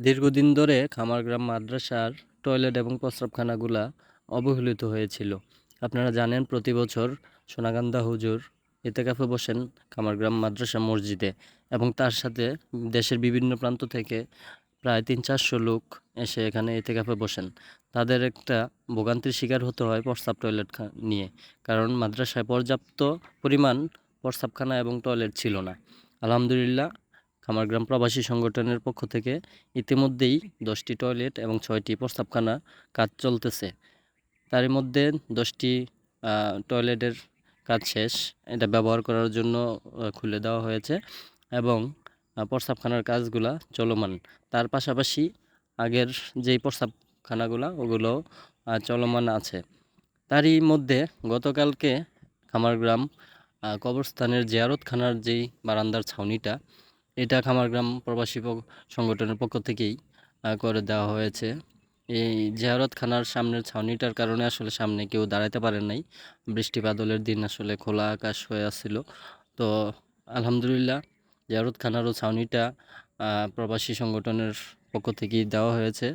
দীর্ঘদিন ধরে খামারগ্রাম মাদ্রাসার টয়লেট এবং প্রস্রাবখানাগুলা অবহেলিত হয়েছিল। আপনারা জানেন প্রতি বছর সোনাকান্দা হুজুর ইতেকাফে বসেন খামারগ্রাম মাদ্রাসা মসজিদে, এবং তার সাথে দেশের বিভিন্ন প্রান্ত থেকে প্রায় 300-400 লোক এসে এখানে ইতেকাফে বসেন। তাদের একটা ভোগান্তির শিকার হতে হয় প্রস্রাব টয়লেট নিয়ে, কারণ মাদ্রাসায় পর্যাপ্ত পরিমাণ প্রস্রাবখানা এবং টয়লেট ছিল না। আলহামদুলিল্লাহ, খামারগ্রাম প্রবাসী সংগঠনের পক্ষ থেকে ইতিমধ্যেই 10টি টয়লেট এবং 6টি প্রস্রাবখানা কাজ চলতেছে। তার মধ্যে 10টি টয়লেটের কাজ শেষ, এটা ব্যবহার করার জন্য খুলে দেওয়া হয়েছে, এবং প্রস্রাবখানার কাজগুলা চলমান। তার পাশাপাশি আগের যেই প্রস্রাবখানাগুলা ওগুলো চলমান আছে। তারই মধ্যে গতকালকে খামারগ্রাম কবরস্থানের জিয়ারতখানার যেই বারান্দার ছাউনিটা, এটা খামারগ্রাম প্রবাসী সংগঠনের পক্ষ থেকেই করে দেওয়া হয়েছে। এই জিয়ারতখানার সামনের ছাউনিটার কারণে আসলে সামনে কেউ দাঁড়াতে পারেন নাই। বৃষ্টি বাদলের দিন আসলে খোলা আকাশ হয়ে আসছিল। তো আলহামদুলিল্লাহ, জিয়ারতখানারও ছাউনিটা প্রবাসী সংগঠনের পক্ষ থেকেই দেওয়া হয়েছে।